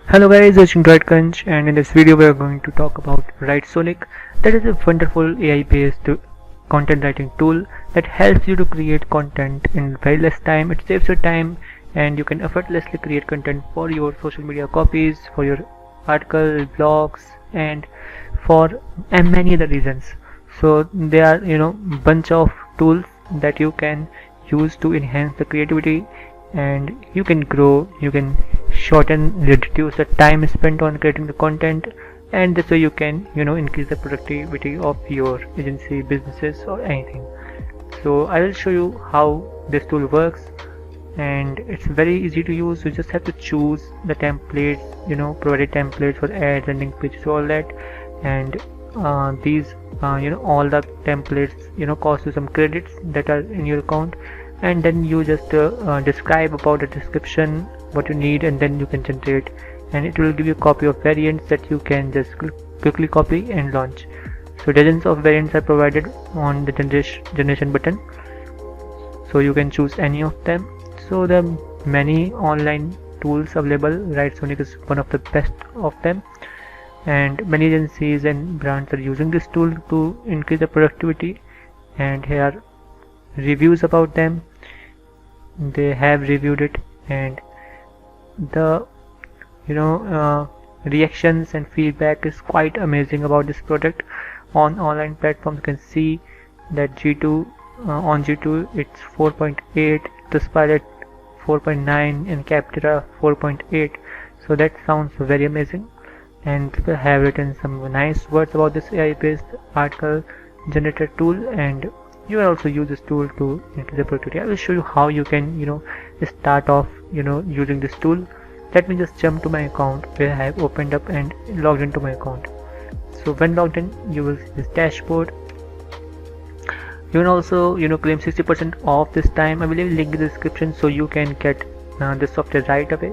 Hello guys, it's Kanch, and in this video we are going to talk about WriteSonic. That is a wonderful AI-based content writing tool that helps you to create content in very less time. It saves your time and you can effortlessly create content for your social media copies, for your article, blogs, and for many other reasons. So there are bunch of tools that you can use to enhance the creativity, and you can grow, you can shorten, reduce the time spent on creating the content, and this way you can increase the productivity of your agency, businesses, or anything. So I will show you how this tool works, and it's very easy to use. You just have to choose the templates, provided templates for ads, landing pages, all that. And these all the templates cost you some credits that are in your account, and then you just describe about the description what you need, and then you can generate, and it will give you a copy of variants that you can just quickly copy and launch. So dozens of variants are provided on the generation button, so you can choose any of them. So there are many online tools available. WriteSonic is one of the best of them, and many agencies and brands are using this tool to increase the productivity, and here are reviews about them. They have reviewed it, and the reactions and feedback is quite amazing about this product. On online platforms you can see that G2 on G2 it's 4.8, Trustpilot 4.9, and Capterra 4.8. so that sounds very amazing, and people have written some nice words about this AI based article generator tool, and you can also use this tool to increase the productivity. I will show you how you can start off using this tool. Let me just jump to my account where I have opened up and logged into my account. So when logged in, you will see this dashboard. You can also claim 60% off this time. I will leave a link in the description so you can get the software right away.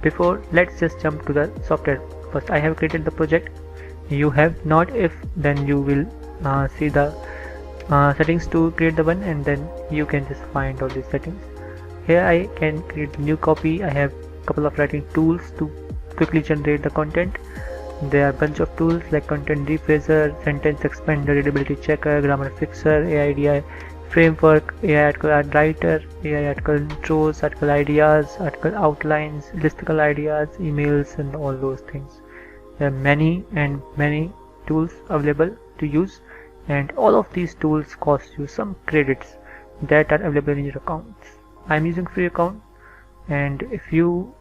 Before, let's just jump to the software. First, I have created the project. You have not. If then you will see the settings to create the one, and then you can just find all these settings. Here I can create a new copy. I have a couple of writing tools to quickly generate the content. There are a bunch of tools like content rephraser, sentence expander, readability checker, grammar fixer, AIDI framework, AI article writer, AI article intros, article ideas, article outlines, listicle ideas, emails, and all those things. There are many tools available to use, and all of these tools cost you some credits that are available in your accounts. I'm using free account, and if you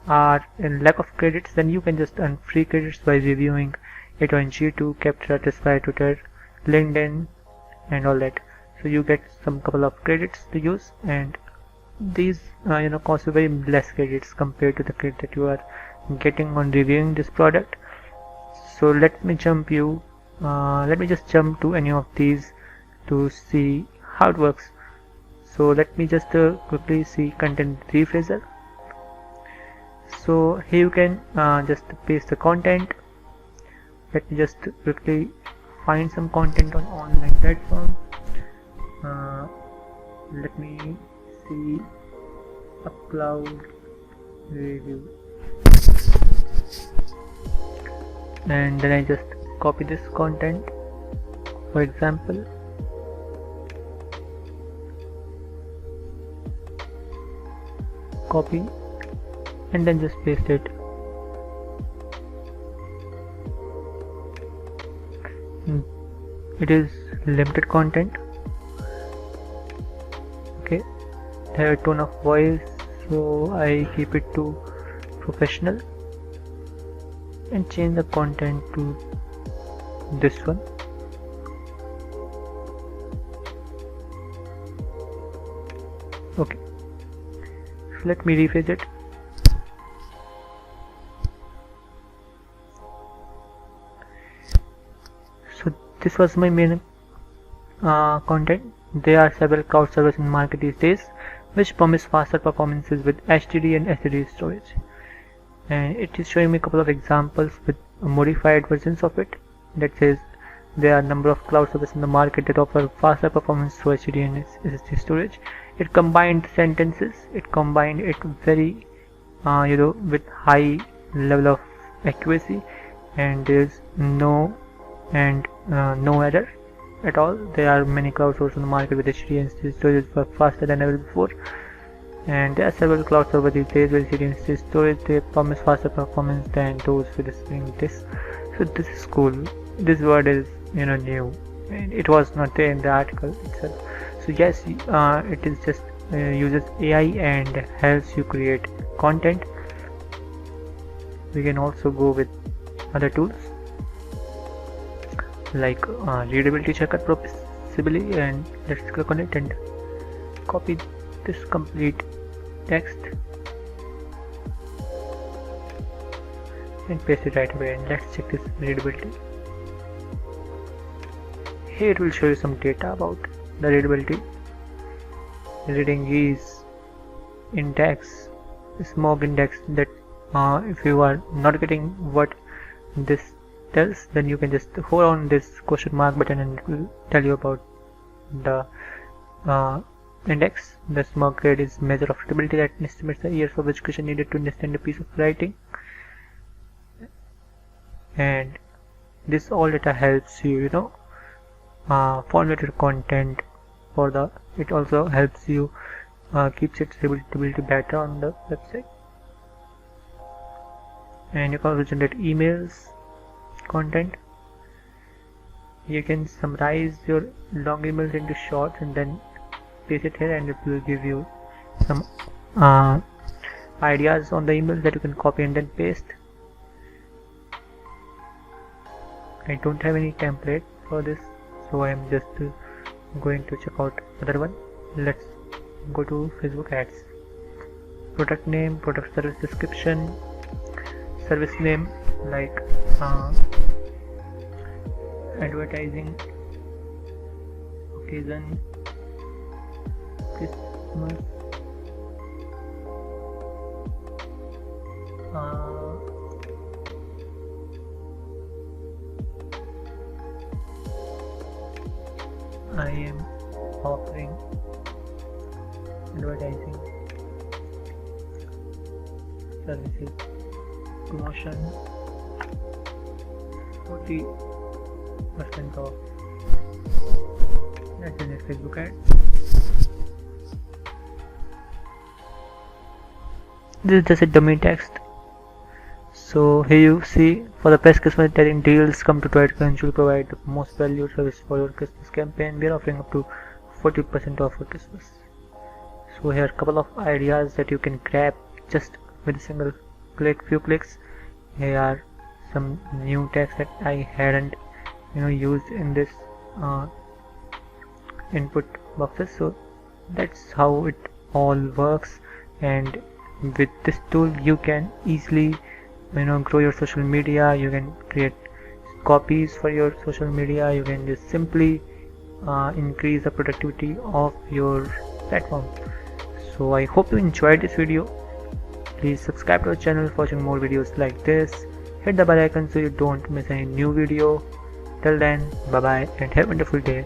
are in lack of credits, then you can just earn free credits by reviewing it on G2, Capterra, Testify, Twitter, LinkedIn, and all that. So you get some couple of credits to use, and these cost you very less credits compared to the credit that you are getting on reviewing this product. So let me just jump to any of these to see how it works. So let me just quickly see content rephraser. So here you can just paste the content. Let me just quickly find some content on online platform. Let me see a cloud review, and then I just copy this content. For example, copy and then just paste it. It is limited content. Okay, I have a tone of voice, so I keep it to professional and change the content to this one. Okay, so let me rephrase it. So this was my main content. There are several cloud servers in the market these days which promise faster performances with HDD and SSD storage, and it is showing me a couple of examples with modified versions of it. That says there are a number of cloud services in the market that offer faster performance through HDD and SSD storage. It combined sentences, it combined it very with high level of accuracy, and there's no error at all. There are many cloud sources on the market with HD and SSD storage faster than ever before, and there are several cloud servers these days with HD and SSD storage. They promise faster performance than those with Spring Disk. So this is cool. This word is new, and it was not there in the article itself. So yes, it is just uses AI and helps you create content. We can also go with other tools like readability checker possibly, and let's click on it and copy this complete text and paste it right away, and let's check this readability. Here it will show you some data about the readability. Reading is index, smog index, that if you are not getting what this tells, then you can just hold on this question mark button and it will tell you about the index. The smog grade is measure of readability that estimates the years of education needed to understand a piece of writing, and this all data helps you formulate your content for the. It also helps you keeps its readability better on the website, and you can also generate emails content. You can summarize your long emails into shorts and then paste it here, and it will give you some ideas on the emails that you can copy and then paste. I don't have any template for this, so I am just going to check out other one. Let's go to Facebook ads. Product name, product service description, service name like advertising, occasion, Christmas, I am offering advertising services, promotion, 40% off. That's in a Facebook ad. This is just a dummy text. So here you see, for the best Christmas detailing deals, come to Twilight Crunch will provide the most valued service for your Christmas campaign. We are offering up to 40% off for Christmas. So here are a couple of ideas that you can grab just with a single few clicks. Here are some new text that I hadn't used in this input boxes. So that's how it all works, and with this tool you can easily grow your social media. You can create copies for your social media. You can just simply increase the productivity of your platform. So I hope you enjoyed this video. Please subscribe to our channel for watching more videos like this. Hit the bell icon so you don't miss any new video. Till then, bye bye and have a wonderful day.